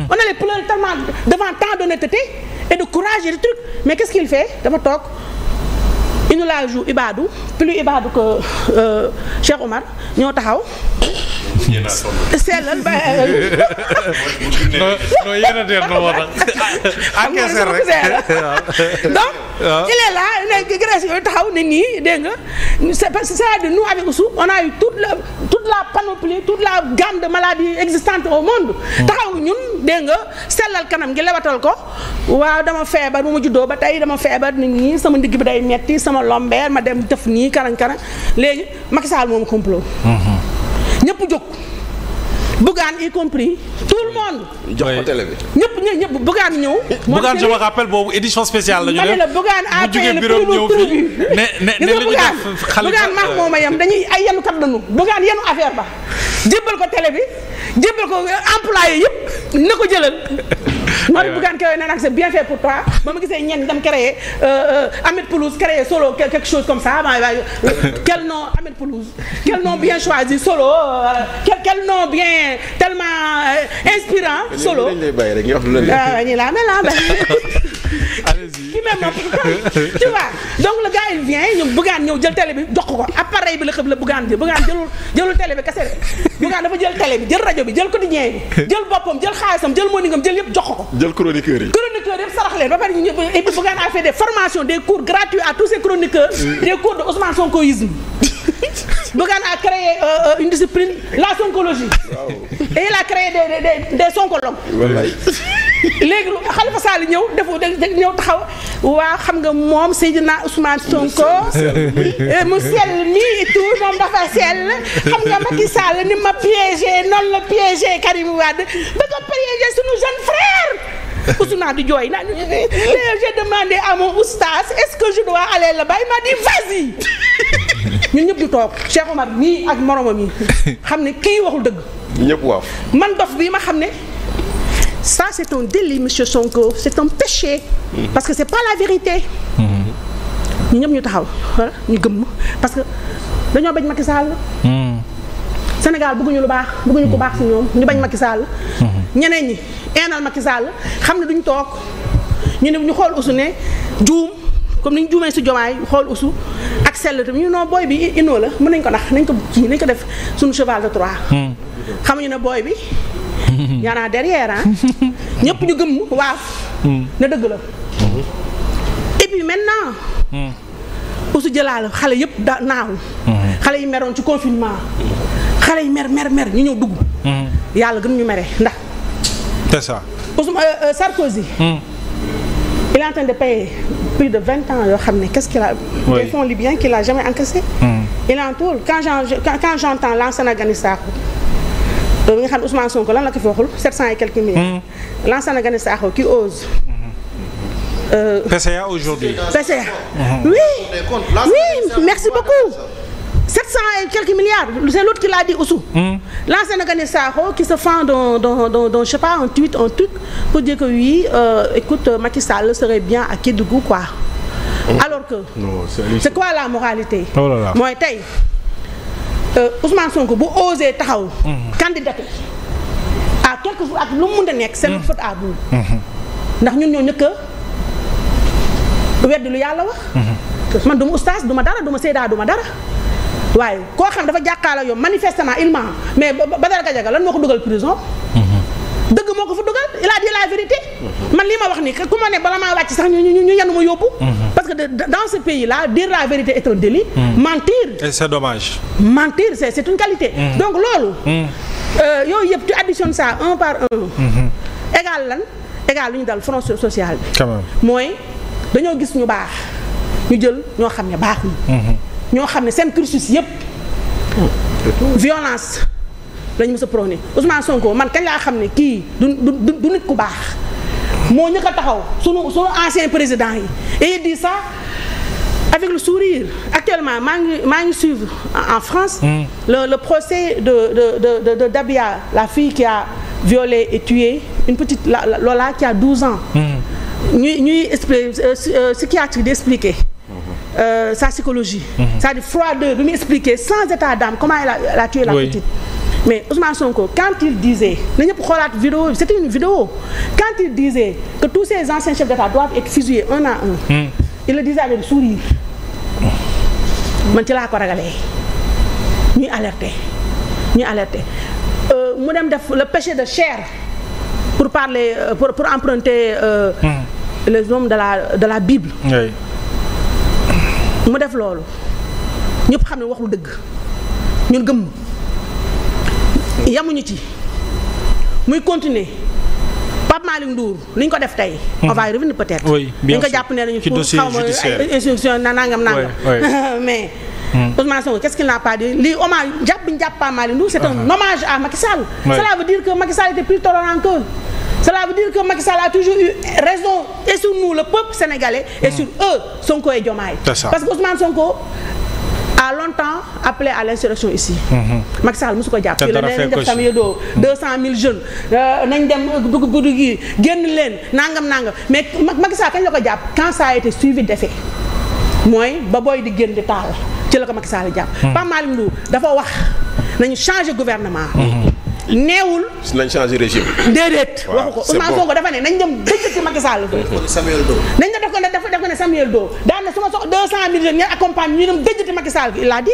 On allait pleurer tellement devant tant d'honnêteté et de courage et de trucs. Mais qu'est-ce qu'il fait? Dafa toog il nous la joue Ibadou, plus Ibadou que Cheikh Omar ñoo taxaw. sellal ba. non yéen a dee noo tax. encaissé rek donc il est là ne Grèce yooyu taxaw ne nii dégg nga c'est-à-dire nous avec Oussou on a eu toute la panoplie toute la gamme de maladies existantes au monde. taxaw ñun dégg nga sellal kanam gi lewatal ko waaw dama feebar bu ma juddoo ba tey dama feebar nit ñi sama ndigg bi day metti sama lombeer ma dem def nii karang-karang léegi Macky Sall moom complot. ñëpp jóg Bougane y compris tout le monde. jox ko télé bi. ñëpp Bougane ñëw. Bougane je me rappelle boobu édition spéciale la ñu def. ma ne la Bougane a payé le prix ne li ñu def xale Bougane maa moom a yem dañuy ay yenu kat lañu Bougane yenu affaire ba jébbal ko télé bi jébbal ko employé yëpp na ko jëlal. moo di Bougane Kewe nee nag c'est bien fait pour toi ba ma gisee ñenn dem créer Ahmed Poulouse créer solo quelque chose comme ça quel nom Ahmed Poulouse quel nom bien choisi solo quel nom bien tellement inspirant solo dañ lay bàyyi rek ñu wax lu la ñi la mel allez-y qui même tu vois donc le gars il vient ñu Bougane ñëw jël télé bi jox ko appareil bi la xëb la Bougane jëlul télé bi kese Bougane dafa jël télé bi jël rajo bi jël quotidien bi jël boppam jël xaalisam jël moningam jël yëpp jox ko jël chroniqueurs yi. chroniqueurs yëpp sarax leen ba pare ñu et puis Bougane a fait des formations des cours gratuits à tous ces chroniqueurs des cours de Ousmane Sonkoïsme. Bougane a créé une discipline la sonkologie. Et il a créé des sonkologues. wallaay. léegi Khalifa Sall ñëw ñëw taxaw waa xam nga moom Seydina Ousmane Sonko mu sell nii et tout moom dafa sell xam nga Macky Sall ni ma piégé noonu la piégé Karim Wade ba nga piégé sunu jeune frère Ousmane di jooy naa j'ai demandé à mon oustaz est-ce que je dois aller là-bas il m'a dit vas-y ñun ñëpp di toog Cheikh Omar nii ak moromam yi xam ne kii waxul dëgg ñëpp waaf. man dof bii ma xam ne ça c'est un délit monsieur Sonko c'est un péché parce que c'est pas la vérité ñu ñëpp ñu taxaw voilà ñu gëmm parce que dañoo bañ Macky Sall Sénégal bëgguñu lu baax bëgguñu ko baax ci ñoom ñu bañ Macky Sall ñeneen ñi eenal Macky Sall xam ne duñ toog ñu ne ñu xool Oussou ne juum comme ni ñu juumee si Diomaye xool Oussou ak sell tamit ñu non booy bi inoo la mën nañ ko nax nañ ko kii nañ ko def suñu cheval de Troie xamuñu ne booy bi yaanaa derrière ah ñëpp ñu gëmm waaf ne dëgg la et puis maintenant Oussou jëlaal xale yëpp da naaw xale yi meroon ci confinement xale yi mer ñu ñëw dugg yàlla gën ñu mere ndax c'est ça Ousmane Sarkozy il est en train de payer plus de 20 ans yoo xam ne qu'est-ce qu'il a des fonds libyens qu'il a jamais encaissé il en tout quand j'entends Lansana Gagny Sakho bi nga xam ne Ousmane Sonko lan la ko fi waxul 700 et quelques millions Lansana Gagny Sakho qui ose PCA aujourd'hui PCA oui merci beaucoup 700 et quelques milliards c'est l'autre qui l'a dit Oussou Lansana Gagny Sakho qui se fend dans je sais pas un tweet un truc pour dire que oui écoute Macky Sall serait bien à Kédougou quoi alors que c'est quoi la moralité mooy tey Ousmane Sonko bu osé taxaw candidater à quelque chose ak lu mu mën a nekk c'est notre faute à nous ndax ñun ñoo ñëkk a weddi lu yàlla wax man duma oustaz duma dara duma séeda duma dara waaye koo xam dafa jàkkaarloo yow manifestement il ment mais Badara Gadiaga lan moo ko dugal prison dëgg moo ko fa dugal il a dit la vérité man li ma wax ni ku ma ne bala maa wàcc sax ñu yenu ma yóbbu parce que dans ce pays là dire la vérité est un délit mentir et c'est dommage mentir c'est une qualité donc loolu yooyu yëpp tu additionnes ça un par un égal lan égal lu ñu dal front social bi quand même mooy dañoo gis ñu baax ñu jël ñoo xam ne baaxuñu ñoo xam ne seen cursus yëpp violence lañ mës a prôné Ousmane Sonko man kañ laa xam ne kii du nit ku baax moo ñëkk a taxaw sunu ancien président yi et il dit ça avec le sourire actuellement maa ngi suivre en France le procès de Dabia la fille qui a violé et tué une petite Lola qui a 12 ans ñuy psychiatre d'expliquer sa psychologie c'est-à-dire froideur bi mu expliquer sans état d'âme comment elle a tué la petite mais Ousmane Sonko quand il disait na ñëpp xoolaat vidéo c'était une vidéo quand il disait que tous ces anciens chefs d'État doivent être fusillés un à un. il le disait avec sourire man ci laa ko ragalee ñuy alerter mu dem def le péché de chair pour parler pour emprunter les noms de la Bible. oui. mu def loolu ñëpp xam ne waxul dëgg ñun gëm yamuñu ci muy continuer Pape Malick Ndour li ñu ko def tey. on va y revenir peut-être. oui bien sûr dañ ko jàpp ne nañu ci dossier judiciaire ay institution nangam. mais. Ousmane Sonko qu'est-ce qu'il n'a pas dit lii hommage jàpp bi ñu jàpp Pape Malick Ndour c'est un hommage à Macky Sall. Cela veut dire que Macky Sall était plus tolérant qu'eux. Cela veut dire que Macky Sall a toujours eu raison et sur nous le peuple sénégalais et sur eux Sonko et Diomaye. Parce que Ousmane Sonko a longtemps appelé à l'insurrection ici. Macky Sall mosu ko jàpp. te dara nañ def Samuel Doe 200 000 jeunes nañ dem dugg gi génn leen nangam. mais Macky Sall kañ la ko jàpp quand ça a été suivi d'effet mooy ba booy di génn di taal ci la ko Macky Sall jàpp. Pape Malick Ndour dafa wax nañu changer gouvernement. neewul. nañ changer régime. déedéet. waxu ko Ousmane Sonko dafa ne nañ dem dëgg ci Macky Sall. Samuel Doe. nañ ko def ko ne Samuel Doe daan na su ma soxla 200 000 jeunes ñu accompagne ñu dem dëgg ci Macky Sall il a dit.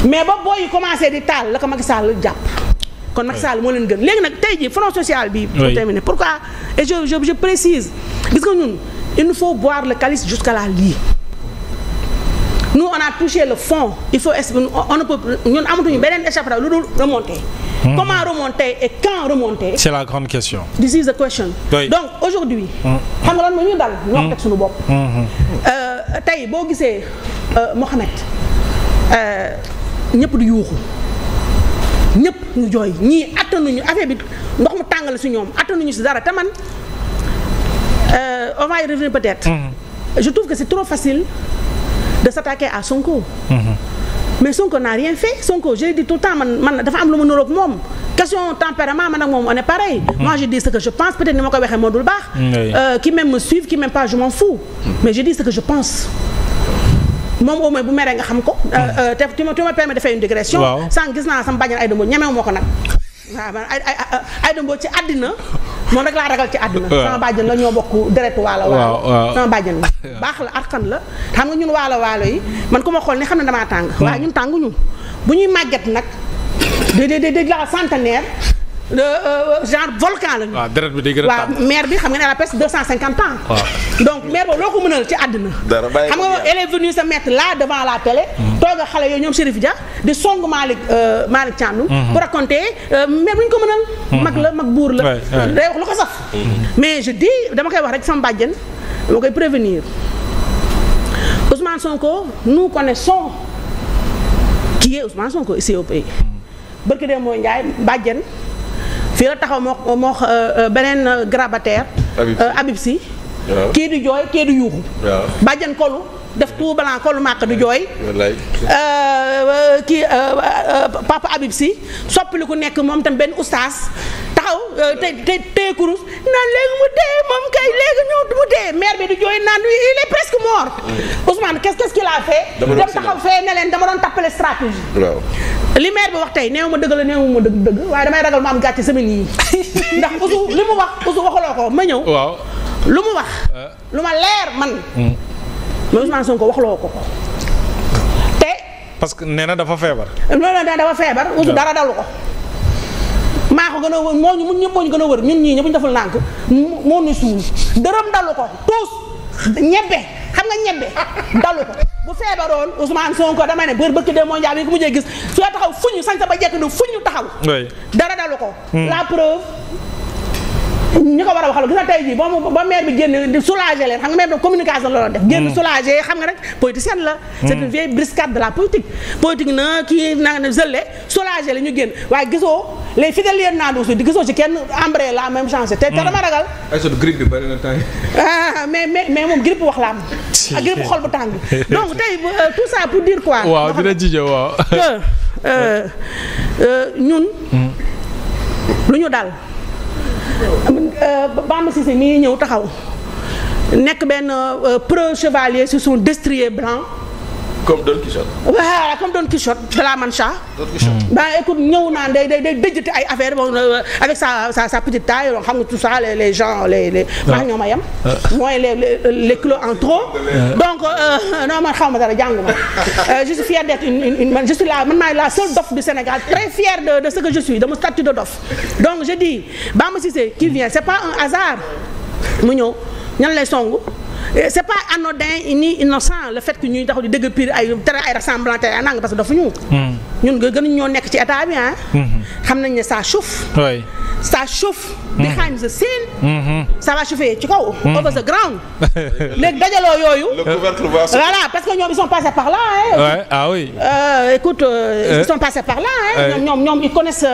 mais ba booy yi commencé di taal la ko Macky Sall jàpp. kon Macky Sall moo leen gën léegi nag tey jii front social bi. pour terminer pourquoi et je précise gis nga ñun il nous faut boire le calice jusqu'à la lie. nous on a touché le fond il faut on ne peut ñun amatuñu beneen échappatoire lu dul remonter. Comment remonter et quand remonter. C'est la grande question. This is the question. Donc aujourd'hui. xam nga lan moo ñu dal. ñoo teg suñu bopp. tey boo gisee Mohamed ñëpp di yuuxu ñëpp ñu jooy ñii attanuñu affaire bi ndox mu tàngal si ñoom attanuñu si dara te man on va y revenir peut-être. Je trouve que c'est trop facile de s'attaquer à Sonko. mais Sonko n'a rien fait Sonko je dis tout le temps man dafa am lu ma niroog moom question tempérament man ak moom on est pareil. moi je dis ce que je pense peut-être ni ma ko waxee moo dul baax. qui même me suivent qui même pas je m'en fous. mais je dis ce que je pense. moom au moins bu meree nga xam ko. te tu me permets de faire une digression. waaw sànq gis naa sama bàjjen Aïda Mbodj ñemewu ma ko nag. waaw man Aïda Mbodj ci àddina moom rek laa ragal ci àddina. sama bàjjen la ñoo bokk deretu waalo sama bàjjen la baax la arkan la xam nga ñun waalo yi man ku ma xool ni xam ne damaa tàng. waaye ñun tànguñu bu ñuy màgget nag de la centenaire genre volcan la ñu. waaw deret bi day gën a tàng. waaw maire bi xam nga ne elle a presque 250 ans. donc maire boobu loo ko mënal ci àddina. xam nga elle est venue se mettre là devant la télé. toog ak xale yooyu ñoom Chérif Dia di song Malick Thiandoum. pour raconter mais bu ñu ko mënal. mag la mag buur la. day wax lu ko saf. mais je dis dama koy wax rek sama bàjjen dama koy prévenir Ousmane Sonko nous connaissons qui est Ousmane Sonko ici au pays. barke de mooy Ndiaye bàjjen. fii la taxaw moo beneen grabataire Habib Sy kii di jooy kii di yuuxu bàjjan kolu def tout blanc kolu màkk di jooy kii papa Habib Sy soppali ku nekk moom tam benn oustaz taxaw tey kurus naan léegi mu dee moom kay léegi ñëw mu dee maire bi di jooy naan il est presque mort Ousmane qu'est-ce qu'il a fait dem taxaw fee ne leen dama doon tappale stratégie li maire bi wax tey néew ma dëgg la néew ma dëgg waaye damay ragal ma am gàcce semaine yii ndax Ousou li mu wax Ousou waxaloo ko ma ñëw. waaw lu mu wax. lu ma leer man. mais Ousmane Sonko waxaloo ko te. parce que nee na dafa feebar. loolu dafa feebar Ousou dara dalu ko. maa ko gën a wër ñun ñëpp moo ñu gën a wër ñun ñii ñëpp ñu deful nànk moo ñu suul dërëm dalu ko tous ñebbe xam nga ñebbe dalu ko. bu feebaroon Ousmane Sonko dama ne bëkk de moo njaay bi ko mujjee gis su la taxaw fuñu sañ sa ba jekk ne fuñu taxaw dara dalu ko la preuve ñi ko war a waxal gis nga tey jii ba maire bi génn di soulager leen xam nga maire de communication la doon def génn soulager xam nga rek politicienne la c'est une vieille briscade de la politique na kii na ne zëlle soulager la ñu génn waaye gisoo les fidèles yéen naa di gisoo ci kenn embrayé la même chance te dama ragal ay so grippe bi bari na temps mais moom grippe wax la am ak grippe xol bu tàng donc tey tout ça pour dire quoi waaw dina jijo waaw ñun lu ñu dal Bamba Cissé mii ñëw taxaw nekk benn preux chevalier sur son destrier blanc comme Don Quichotte. voilà comme Don Quichotte de la Mancha. Écoute ñëw naan day dëjëte ay affaire bon avec sa petite taille xam nga tout ça les gens maa ñoo ma yem. mooy les kilos en trop. donc non man xaw ma dara jànguma. je suis fière d'être je suis la man maay la seule dof du Sénégal très fière de ce que je suis de mon statut de dof. donc je dis Bamba Cissé qui vient c'est pas un hasard mu ñëw ñan lay songu. C'est pas anodin ni innocent le fait que ñuy taxaw di dëgg pire ay tere ay rassemblement tere nang parce que dafa ñu ñun gënuñ ñoo nekk ci état bi xam nañ ne ça chauffe. oui ça chauffe. behind the scene. ça va chauffer ci kaw. over the ground. léegi dajaloo yooyu. Le couvercle va voilà parce que ñoom ils sont passés par là ouais ah oui. Écoute ils sont passés par là ñoom ils connaissent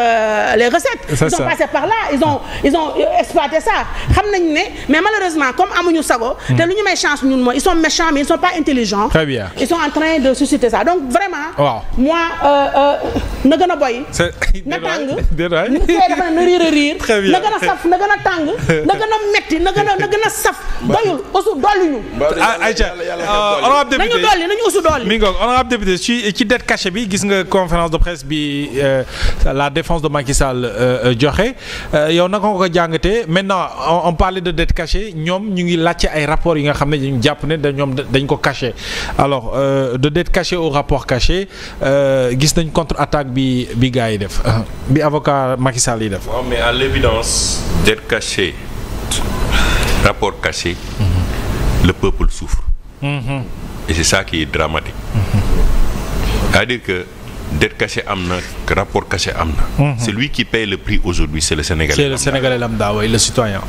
les recettes. Ils sont passés par là ils ont exploité ça xam nañ ne mais malheureusement comme amuñu sago. te lu ñu may chance ñun mooy ils sont méchants mais ils sont pas intelligents. Très bien. Ils sont en train de susciter ça donc vraiment. waaw moi na gën a boy. na tàng na riir. Très bien. na gën a saf na gën a tàng na gën a metti na gën a saf doyul usu dolli ñu. Aïcha honorable député nañu usu dolli. mi ngoog honorable député ci dette cachée bi gis nga conférence de presse bi la défense de Macky Sall joxe yow naka nga ko jàngatee maintenant on parlait de dette cachée ñoom ñu ngi laajte ay rapports yi nga xam ne ñu jàpp ne ñoom dañ ko caché alors de dette cachée au rapport caché gis nañ contre-attaque bi gars yi def bi avocat Macky Sall yi def. waaw mais à l'évidence dette cachée rapport caché le peuple souffre et c'est ça qui est dramatique c'est-à-dire que dette cachée am na rapport caché am na c'est lui qui paye le prix aujourd'hui c'est le Sénégalais lambda oui le citoyen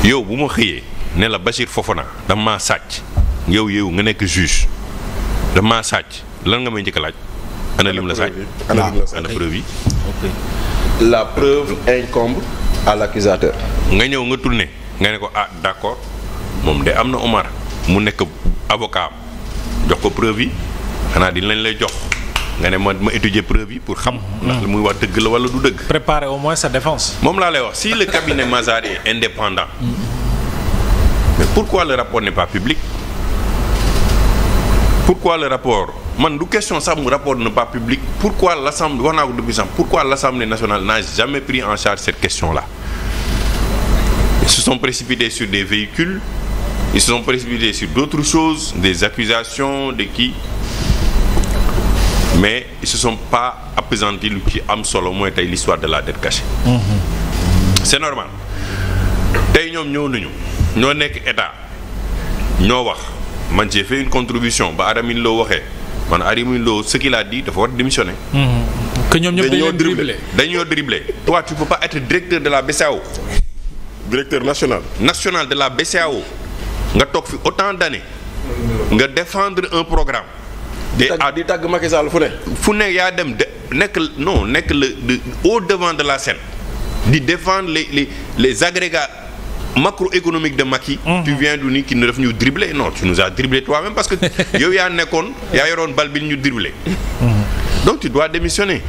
yow bu ma xëyee ne la Bachir Fofana dama maa sàcc yow nga nekk juge dama maa sàcc lan nga may njëkk a laaj ana lim la sàcc ana preuve yi la preuve incombe à l'accusateur. nga ñëw nga tourné nga ne ko ah d'accord moom de am na Omar mu nekk avocat jox ko preuve yi xanaa di lañ lay jox nga ne ma étudier preuve yi pour xam ndax li muy wax dëgg la wala du dëgg. préparer au moins sa défense. moom laa lay wax si le cabinet Mazars est indépendant mais pourquoi le rapport n'est pas public pourquoi le rapport man du question sax mu rapport n'est pas public pourquoi l'Assemblée wax naa ko depuis sax pourquoi l'Assemblée nationale n'a jamais pris en charge cette question-là. Ils se sont précipités sur des véhicules ils se sont précipités sur d'autres choses des accusations de qui mais ils se sont pas appesantis lu ci am solo mooy tey l'histoire de la dette cachée. C'est normal tey ñoom ñëw nañu ñoo nekk état ñoo wax man j'ai fait une contribution ba Adamine Lo waxee man Adamine Lo ce qu'il a dit dafa war démissionner. que ñoom ñëpp dañoo dribbler. Toi tu peux pas être directeur de la BCEAO. directeur national de la BCEAO nga toog fi autant d'années nga défendre un programme. di tàgg Macky Sall fu ne yaa dem nekk le au devant de la scène di défendre les agrégats macroéconomiques de Macky. Tu viens du ni qui ne def ñu dribbler non tu nous as dribblé toi-même parce que yow yaa yoroon bal bi ñu dribbler. Donc tu dois démissionner.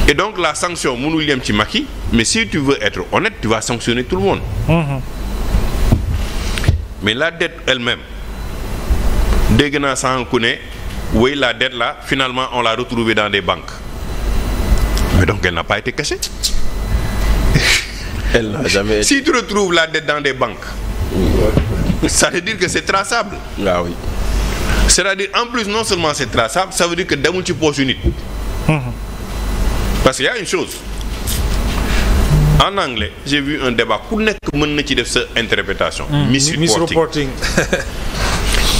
Et donc la sanction mënul yem ci Macky mais si tu veux être honnête tu vas sanctionner tout le monde. Mais la dette elle-même dégg naa sànq ku ne oui la dette là finalement on l'a retrouvée dans des banques mais donc elle n'a pas été cachée. Elle n'a jamais été... Si tu retrouves la dette dans des banques ça veut dire que c'est traçable. Ah oui. C'est-à-dire en plus non seulement c'est traçable ça veut dire que demul ci poche nit. Parce qu'il y a une chose en anglais j'ai vu un débat ku nekk mën na ci def sa interprétation. Misreporting.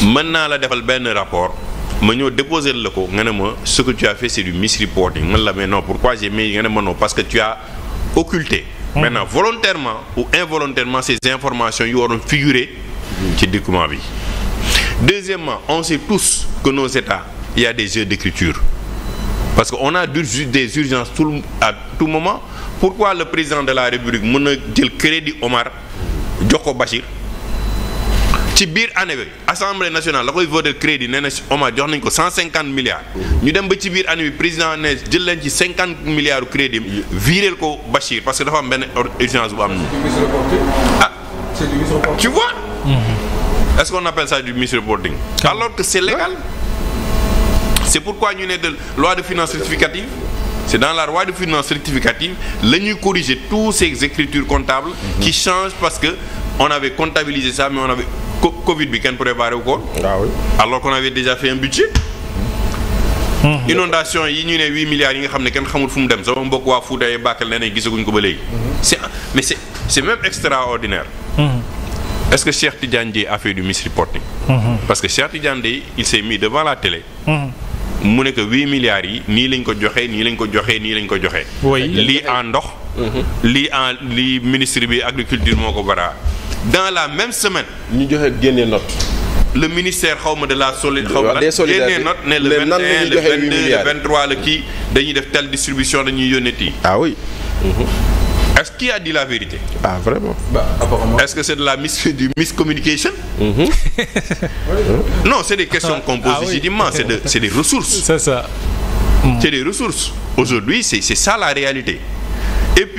mën naa la defal benn rapport ma ñëw déposer la ko nga ne ma ce que tu as fait c'est du misreporting man la mais non pourquoi j'ai mis nga ne ma non parce que tu as occulté. Maintenant volontairement ou involontairement ces informations yu waroon figurer ci document bi. Deuxièmement on sait tous que nos États il y a des jeux d'écriture parce que on a des urgences à tout moment. Pourquoi le président de la République mën a jël crédit Omar jox ko Bachir ci biir année bi Assemblée nationale la koy voter crédit nee na Omar jox nañ ko 150 milliards. ñu dem ba ci biir année bi président ne jël leen ci 50 milliards crédit viréel ko Bachir parce que dafa am benn urgence bu am. Ah tu vois. Est-ce qu'on appelle ça du misreporting? Alors que c'est légal. C'est pourquoi ñu ne de loi de finances rectificative. C'est dans la loi de finances rectificative la ñuy corriger tous ces écritures comptables qui changent parce que on avait comptabilisé ça mais on avait Covid bi kenn préparé wu ko. Ah oui. Alors qu'on avait déjà fait un budget. Inondation yi ñu ne 8 milliards yi nga xam ne kenn xamul fu mu dem sama mbokk waa Fouta yi Bakel nee nañ gisaguñ ko ba léegi. c'est même extraordinaire. Est-ce que Cheikh Tidiane Dièye a fait du misreporting? Parce que Cheikh Tidiane Dièye il s'est mis devant la télé. mu ne que 8 milliards yi nii lañ ko joxee nii lañ ko joxee nii lañ ko joxee. lii en ndox. lii ministre bi agriculture moo ko bara. Dans la même semaine. ñu joxe génne note. Le ministère xawma de la solidarité génne note ne le 21 le 22 le 23 le kii dañuy def telle distribution dañuy yónneti. Ah oui. Est-ce qu'il a dit la vérité? Ah vraiment. Est-ce que c'est de la miscommunication? Non, c'est des questions qu'on pose légitimement. C'est des ressources. C'est ça. C'est des ressources. Aujourd'hui, c'est ça la réalité. Et puis